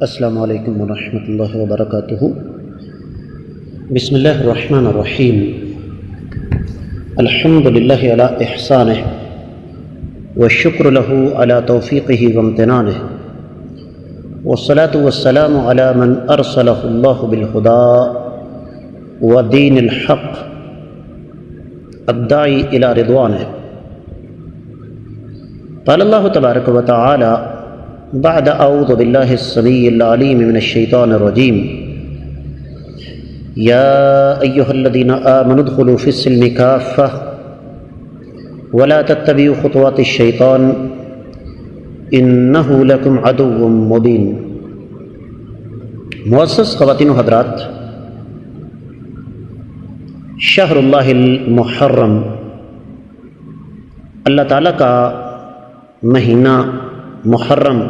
السلام علیکم ورحمۃ اللہ وبرکاتہ۔ بسم اللہ الرحمن الرحیم۔ الحمد للہ علی احسانہ والشکر لہ علی توفیقہ وامتنانہ، والصلاة والسلام علی من ارسلہ اللہ بالہدی ودین الحق الداعی الی رضوانہ۔ قال اللہ تبارک و تعالی بعد اعوذ باللہ السمیع العلیم من الشیطان الرجیم، یا ایہا الذین آمنوا ادخلوا فی السلم کافہ ولا تتبعوا خطوات الشیطان انہ لکم عدو مبین۔ معزز خواتین و حضرات، شہر اللہ المحرم، اللہ تعالیٰ کا مہینہ محرم،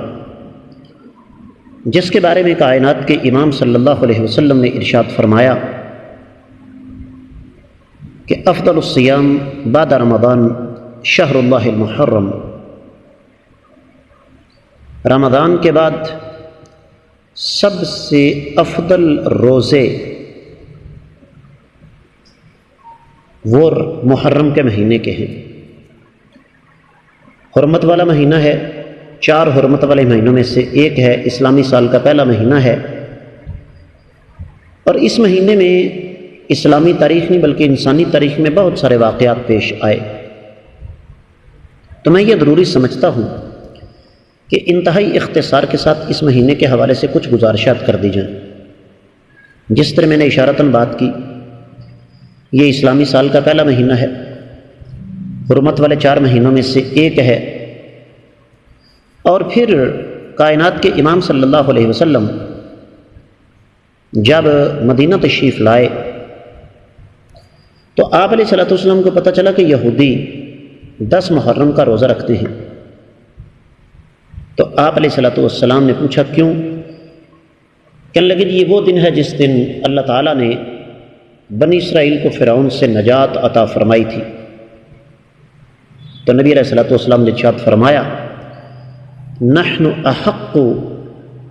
جس کے بارے میں کائنات کے امام صلی اللہ علیہ وسلم نے ارشاد فرمایا کہ افضل الصیام بعد رمضان شہر اللہ المحرم، رمضان کے بعد سب سے افضل روزے وہ محرم کے مہینے کے ہیں۔ حرمت والا مہینہ ہے، 4 حرمت والے مہینوں میں سے ایک ہے، اسلامی سال کا پہلا مہینہ ہے، اور اس مہینے میں اسلامی تاریخ نہیں بلکہ انسانی تاریخ میں بہت سارے واقعات پیش آئے۔ تو میں یہ ضروری سمجھتا ہوں کہ انتہائی اختصار کے ساتھ اس مہینے کے حوالے سے کچھ گزارشات کر دی جائیں۔ جس طرح میں نے اشارتاً بات کی، یہ اسلامی سال کا پہلا مہینہ ہے، حرمت والے 4 مہینوں میں سے ایک ہے، اور پھر کائنات کے امام صلی اللہ علیہ وسلم جب مدینہ تشریف لائے تو آپ علیہ الصلوۃ والسلام کو پتہ چلا کہ یہودی 10 محرم کا روزہ رکھتے ہیں۔ تو آپ علیہ الصلوۃ والسلام نے پوچھا کیوں؟ کہنے لگے یہ وہ دن ہے جس دن اللہ تعالیٰ نے بنی اسرائیل کو فرعون سے نجات عطا فرمائی تھی۔ تو نبی علیہ الصلوۃ والسلام نے ارشاد فرمایا نحن احق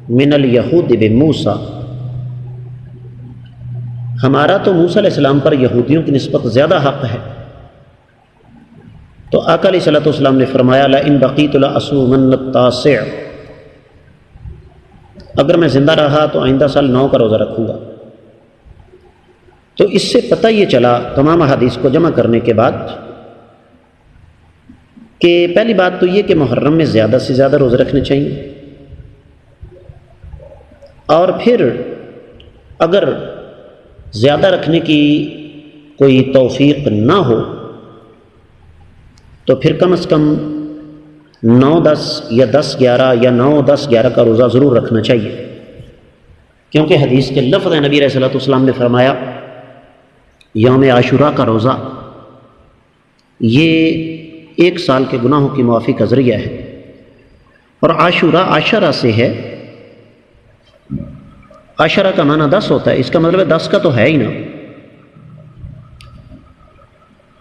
من الیہود بموسیٰ، ہمارا تو موسیٰ علیہ السلام پر یہودیوں کی نسبت زیادہ حق ہے۔ تو آقا علیہ الصلوۃ والسلام نے فرمایا لئن بقیت لأصومن التاسع، اگر میں زندہ رہا تو آئندہ سال 9 کا روزہ رکھوں گا۔ تو اس سے پتہ یہ چلا تمام احادیث کو جمع کرنے کے بعد کہ پہلی بات تو یہ کہ محرم میں زیادہ سے زیادہ روزے رکھنے چاہیے، اور پھر اگر زیادہ رکھنے کی کوئی توفیق نہ ہو تو پھر کم از کم 9-10 یا 10-11 یا 9-10-11 کا روزہ ضرور رکھنا چاہیے، کیونکہ حدیث کے لفظ نبی علیہ الصلوۃ والسلام نے فرمایا یوم عاشوراء کا روزہ یہ 1 سال کے گناہوں کی معافی کا ذریعہ ہے، اور عاشوراء عشرہ سے ہے، عشرہ کا معنی 10 ہوتا ہے، اس کا مطلب 10 کا تو ہے ہی نا۔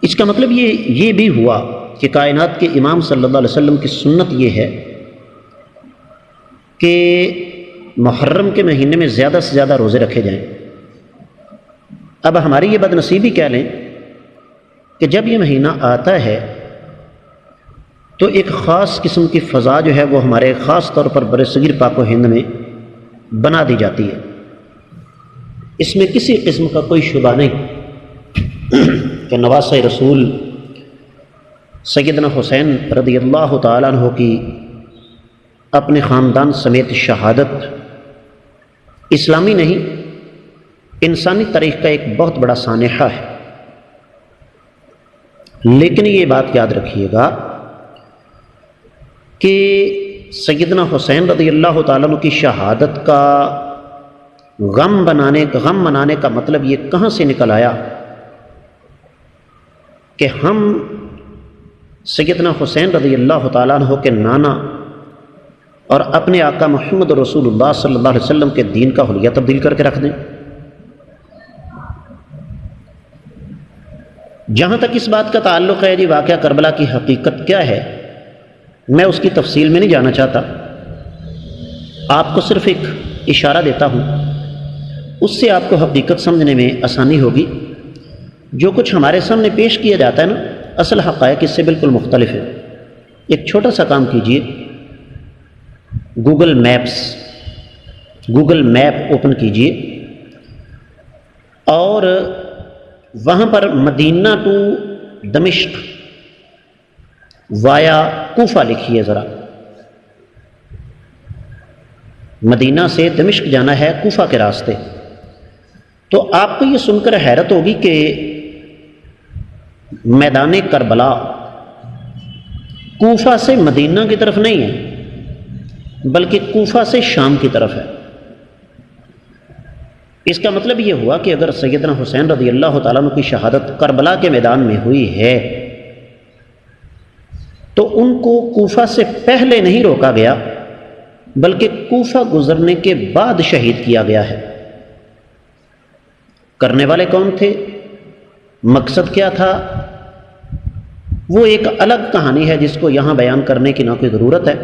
اس کا مطلب یہ بھی ہوا کہ کائنات کے امام صلی اللہ علیہ وسلم کی سنت یہ ہے کہ محرم کے مہینے میں زیادہ سے زیادہ روزے رکھے جائیں۔ اب ہماری یہ بد نصیبی کہہ لیں کہ جب یہ مہینہ آتا ہے تو ایک خاص قسم کی فضا جو ہے وہ ہمارے خاص طور پر برصغیر پاک و ہند میں بنا دی جاتی ہے، اس میں کسی قسم کا کوئی شبہ نہیں کہ نواسۂ رسول سیدنا حسین رضی اللہ تعالیٰ عنہ کی اپنے خاندان سمیت شہادت اسلامی نہیں انسانی تاریخ کا ایک بہت بڑا سانحہ ہے۔ لیکن یہ بات یاد رکھیے گا کہ سیدنا حسین رضی اللہ تعالیٰ عنہ کی شہادت کا غم منانے کا مطلب یہ کہاں سے نکل آیا کہ ہم سیدنا حسین رضی اللہ تعالیٰ عنہ کے نانا اور اپنے آقا محمد رسول اللہ صلی اللہ علیہ وسلم کے دین کا حلیہ تبدیل کر کے رکھ دیں۔ جہاں تک اس بات کا تعلق ہے واقعہ کربلا کی حقیقت کیا ہے، میں اس کی تفصیل میں نہیں جانا چاہتا، آپ کو صرف ایک اشارہ دیتا ہوں، اس سے آپ کو حقیقت سمجھنے میں آسانی ہوگی۔ جو کچھ ہمارے سامنے پیش کیا جاتا ہے نا، اصل حقائق اس سے بالکل مختلف ہے۔ ایک چھوٹا سا کام کیجئے، گوگل میپ اوپن کیجئے اور وہاں پر مدینہ ٹو دمشق وایا کوفہ لکھیے ذرا۔ مدینہ سے دمشق جانا ہے کوفہ کے راستے، تو آپ کو یہ سن کر حیرت ہوگی کہ میدان کربلا کوفہ سے مدینہ کی طرف نہیں ہے، بلکہ کوفہ سے شام کی طرف ہے۔ اس کا مطلب یہ ہوا کہ اگر سیدنا حسین رضی اللہ تعالیٰ عنہ کی شہادت کربلا کے میدان میں ہوئی ہے تو ان کو کوفہ سے پہلے نہیں روکا گیا، بلکہ کوفہ گزرنے کے بعد شہید کیا گیا ہے۔ کرنے والے کون تھے؟ مقصد کیا تھا؟ وہ ایک الگ کہانی ہے جس کو یہاں بیان کرنے کی نہ کوئی ضرورت ہے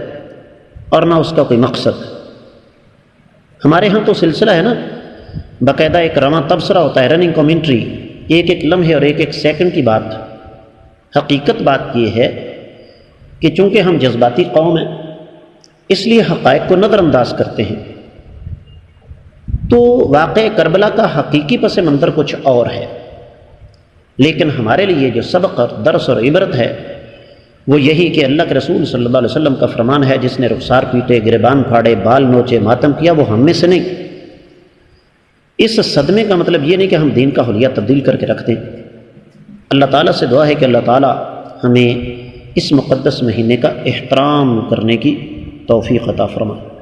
اور نہ اس کا کوئی مقصد۔ ہمارے ہاں تو سلسلہ ہے نا، باقاعدہ ایک رواں تبصرہ ہوتا ہے، رننگ کامنٹری، ایک ایک لمحے اور ایک ایک سیکنڈ کی بات۔ حقیقت بات یہ ہے کہ چونکہ ہم جذباتی قوم ہیں، اس لیے حقائق کو نظر انداز کرتے ہیں۔ تو واقع کربلا کا حقیقی پس منظر کچھ اور ہے، لیکن ہمارے لیے جو سبق اور درس اور عبرت ہے وہ یہی کہ اللہ کے رسول صلی اللہ علیہ وسلم کا فرمان ہے، جس نے رخسار پیٹے، گریبان پھاڑے، بال نوچے، ماتم کیا، وہ ہم میں سے نہیں۔ اس صدمے کا مطلب یہ نہیں کہ ہم دین کا حلیہ تبدیل کر کے رکھ دیں۔ اللہ تعالیٰ سے دعا ہے کہ اللہ تعالیٰ ہمیں اس مقدس مہینے کا احترام کرنے کی توفیق عطا فرمائے۔